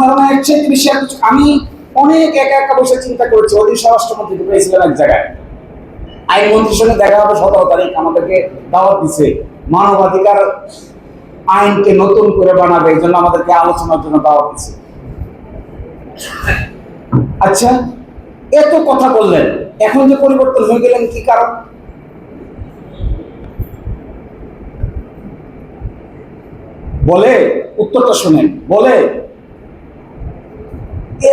ধারণা এর চেয়ে বেশি আর কিছু আমি অনেক একা একা বসে চিন্তা করেছি। ওই দিন স্বরাষ্ট্রমন্ত্রীকে পেয়েছিলাম এক জায়গায়, আইনমন্ত্রীর সঙ্গে দেখা হবে 17 তারিখ, আমাদেরকে দাওয়াত দিছে মানবাধিকার আইনকে নতুন করে বানাবে, এই জন্য আমাদেরকে আলোচনার জন্য দাওয়াত দিছে। আচ্ছা, এত কথা বললেন, এখন যে পরিবর্তন হয়ে গেলেন কি কারণ? বলে, উত্তরটা শুনেন, বলে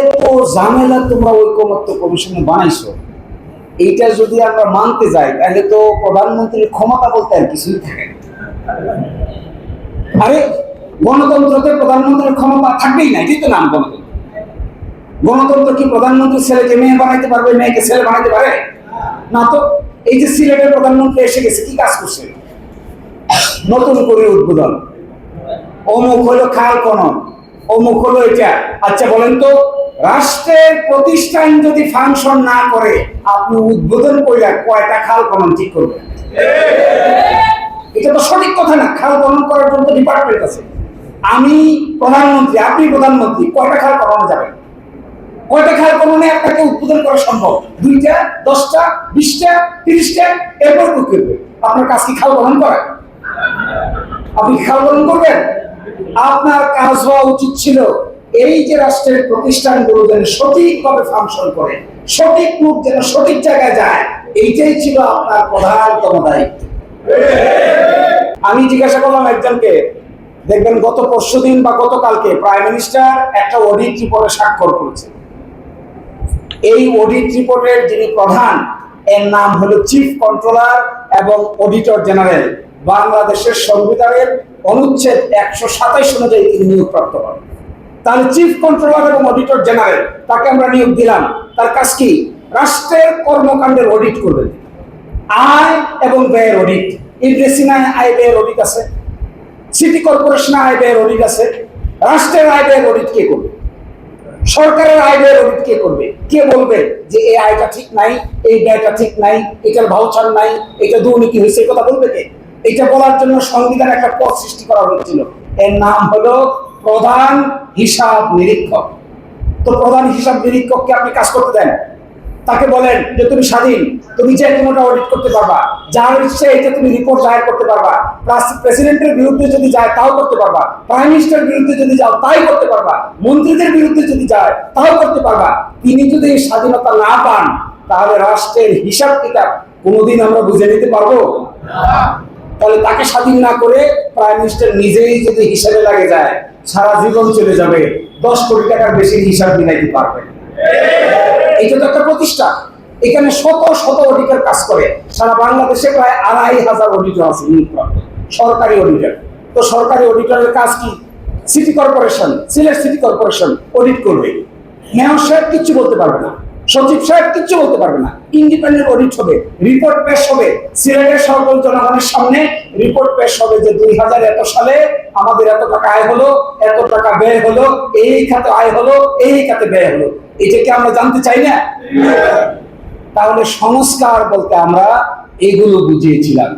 এত ঝামেলা তোমরা ঐকমত্য কমিশনে বানাইছো, এইটা যদি আমরা মানতে যাই তাহলে তো প্রধানমন্ত্রীর ক্ষমতা বলতে আর কিছুই থাকে। আরে গণতন্ত্রতে প্রধানমন্ত্রীর ক্ষমতা থাকবেই না, এটাই তো নাম গণতন্ত্র। গণতন্ত্র কি প্রধানমন্ত্রীর ছেলেকে মেয়ে বানাইতে পারবে, মেয়েকে ছেলে বানাইতে পারে না? তো এই যে সিলেটের প্রধানমন্ত্রী এসে গেছে, কি কাজ করছে? নতুন করে উদ্বোধন, অমুক হলো খাল খনন, অমুক হলো এটা। আচ্ছা বলেন তো, রাষ্ট্রের প্রতিষ্ঠান যদি ফাংশন না করে আপনি উদ্বোধন করে কয়টা খাল খনন ঠিক করবেন? এটা তো সঠিক কথা না। খাল খনন করার জন্য ডিপার্টমেন্ট আছে। আমি প্রধানমন্ত্রী, আপনি প্রধানমন্ত্রী, কয়টা খাল খনন যাবে? কয়টা খাল খননে আপনাকে উদ্বোধন করা সম্ভব? 2টা, 10টা, 20টা, 30টা, এরপর করবে। আপনার কাজ কি খাল খনন করা? আপনি খাল খনন করবেন? আপনার কাজ হওয়া উচিত ছিল এই যে রাষ্ট্রের প্রতিষ্ঠানগুলো যেন সঠিকভাবে ফাংশন করে, সঠিক লোক যেন সঠিক জায়গায় যায়, এইটাই ছিল আপনার প্রধানতম দায়িত্ব। আমি জিজ্ঞাসা করলাম একজনকে, দেখবেন গত পরশুদিন বা গতকালকে প্রাইম মিনিস্টার একটা অডিট রিপোর্টে স্বাক্ষর করেছে। এই অডিট রিপোর্টের যিনি প্রধান, এর নাম হলো চিফ কন্ট্রোলার এবং অডিটর জেনারেল। বাংলাদেশের সংবিধানের অনুচ্ছেদ 127 অনুযায়ী তিনি নিয়োগপ্রাপ্ত হন। তাহলে চিফ কন্ট্রোলার এবং অডিটর জেনারেল, তাকে আমরা নিয়োগ দিলাম। তার কাজ কি? রাষ্ট্রের কর্মকাণ্ডের অডিট করবেন, আয় এবং ব্যয়ের অডিট। ইন্ড্রেসিনায় আয় ব্যয়ের অডিট আছে, সিটি কর্পোরেশনে আয় ব্যয়ের অডিট আছে। রাষ্ট্রের আয় ব্যয়ের অডিট কে করবে? সরকারের আয় ব্যয়ের অডিট কে করবে? কে বলবে যে এই আয়টা ঠিক নাই, এই ব্যয়টা ঠিক নাই, এটার ভাউচার নাই, এটা দুর্নীতি হয়েছে? এই কথা বলবে কে? এটা বলার জন্য সংবিধানে একটা পদ সৃষ্টি করা হয়েছিল, এর নাম হলো প্রধান হিসাব নিরীক্ষক। তো প্রধান হিসাব নিরীক্ষককে আপনি কাজ করতে দেন, তাকে বলেন যে তুমি স্বাধীন, তুমি যে কোনোটা অডিট করতে পারবা, যার ইচ্ছে এটা তুমি রিপোর্ট দায়ের করতে পারবা, প্রেসিডেন্টের বিরুদ্ধে যদি যায় তাও করতে পারবা, প্রাইম মিনিস্টারের বিরুদ্ধে যদি যাও তাই করতে পারবা, মন্ত্রীদের বিরুদ্ধে যদি যায় তাও করতে পারবা। তিনি যদি এই স্বাধীনতা না পান তাহলে রাষ্ট্রের হিসাব কিতাব কোনোদিন আমরা বুঝে নিতে পারবো না। তাহলে তাকে স্বাধীন না করে প্রাইম মিনিস্টার নিজেই যদি হিসাবে লাগে যায়, সারা জীবন চলে যাবে, 10 কোটি টাকার বেশি হিসাব মিলাইতে পারবে। এটা তো একটা প্রতিষ্ঠান, এখানে শত শত অডিটর কাজ করে। সারা বাংলাদেশে প্রায় 2500 অডিটর আছে, সরকারি অডিটর। তো সরকারি অডিটরের কাজ কি? City corporation, Sylhet city corporation audit করবে। মেয়র সাহেব কিচ্ছু বলতে পারবে না, সচিব সাহেব কিচ্ছু বলতে পারবে না। ইন্ডিপেন্ডেন্ট অডিট হবে, রিপোর্ট পেশ হবে সিলেটের সকল জনগণের সামনে। রিপোর্ট পেশ হবে যে 2000 এত সালে আমাদের এত টাকা আয় হলো, এত টাকা ব্যয় হলো, এই খাতে আয় হলো, এই খাতে ব্যয় হলো। এটা কি আমরা জানতে চাই না? তাহলে সংস্কার বলতে আমরা এগুলো বুঝিয়েছিলাম।